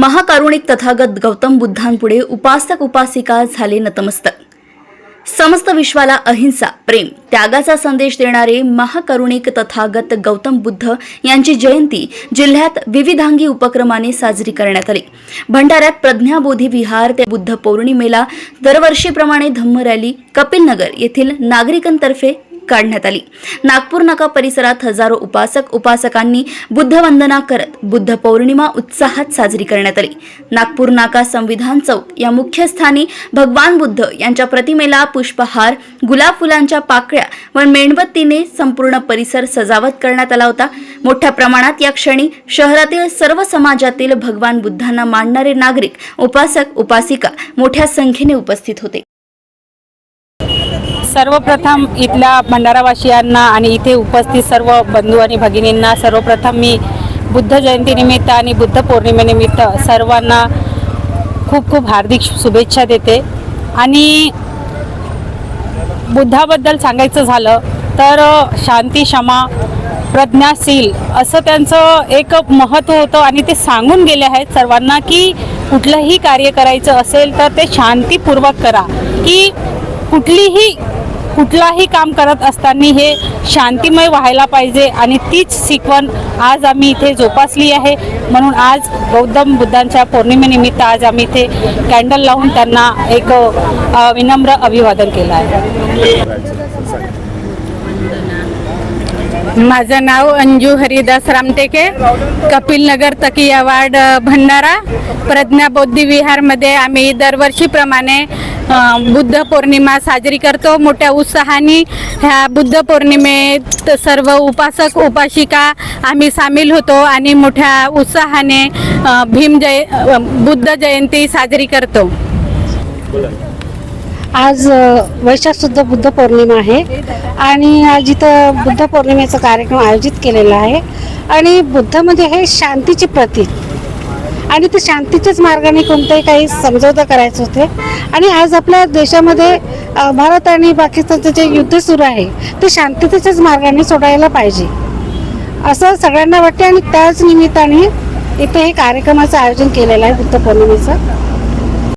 महाकारुणिक तथागत गौतम बुद्धांपुढे उपासक उपासिका झाले नतमस्तक। समस्त विश्वाला अहिंसा, प्रेम, त्यागाचा संदेश देणारे महाकरुणिक तथागत गौतम बुद्ध यांची जयंती जिल्ह्यात विविधांगी उपक्रमाने साजरी करण्यात आली। भंडाऱ्यात प्रज्ञाबोधी विहार ते बुद्ध पौर्णिमेला दरवर्षीप्रमाणे धम्म रॅली कपिलनगर येथील नागरिकांतर्फे काढण्यात आली। नागपूर नाका परिसरात हजारो उपासक उपासकांनी बुद्धवंदना करत बुद्ध पौर्णिमा उत्साहात साजरी करण्यात आली। नागपूर नाका संविधान चौक या मुख्य स्थानी भगवान बुद्ध यांच्या प्रतिमेला पुष्पहार, गुलाब फुलांच्या पाकळ्या व मेणबत्तीने संपूर्ण परिसर सजावट करण्यात आला होता। मोठ्या प्रमाणात या क्षणी शहरातील सर्व समाजातील भगवान बुद्धांना मानणारे नागरिक, उपासक उपासिका मोठ्या संख्येने उपस्थित होते। सर्वप्रथम इथल्या भंडारावासियांना आणि इथे उपस्थित सर्व बंधू आणि भगिनींना सर्वप्रथम मी बुद्ध जयंतीनिमित्त आणि बुद्ध पौर्णिमेनिमित्त सर्वांना खूप खूप हार्दिक शुभेच्छा देते। आणि बुद्धाबद्दल सांगायचं झालं तर शांती, क्षमा, प्रज्ञाशील असं त्यांचं एक महत्त्व होतं आणि ते सांगून गेले आहेत सर्वांना की कुठलंही कार्य करायचं असेल तर ते शांतीपूर्वक करा, की कुठलाही काम करत असताना हे शांतिमय व्हायला पाहिजे आणि तीच शिकवण आज आम्ही इथे जोपासली आहे। म्हणून आज गौतम बुद्धांच्या पौर्णिमेनिमित्त आज आम्ही इथे कॅन्डल लावून त्यांना एक विनम्र अभिवादन केलं आहे। माझं नाव अंजू हरिदास रामटेके, कपिलनगर तकिया वार्ड भंडारा। प्रज्ञाबोधी विहारमध्ये आम्ही दरवर्षीप्रमाणे बुद्ध पौर्णिमा साजरी करतो। मोठ्या उत्साहाने ह्या बुद्ध पौर्णिमेत सर्व उपासक उपासिका आम्ही सामील होतो आणि मोठ्या उत्साहाने बुद्ध जयंती साजरी करतो। आज वैशाख शुद्ध बुद्ध पौर्णिमा आहे आणि आज इथं बुद्ध पौर्णिमेचा कार्यक्रम आयोजित केलेला आहे आणि बुद्ध म्हणजे हे शांतीचे प्रतीक आणि ते शांतीच्याच मार्गाने कोणतेही काही समझोता करायचे होते। आणि आज आपल्या देशामध्ये भारत आणि पाकिस्तानचं जे युद्ध सुरू आहे ते शांततेच्याच मार्गाने सोडायला पाहिजे असं सगळ्यांना वाटते आणि त्याच निमित्ताने इथे हे कार्यक्रमाचं आयोजन केलेलं आहे बुद्ध पौर्णिमेचं।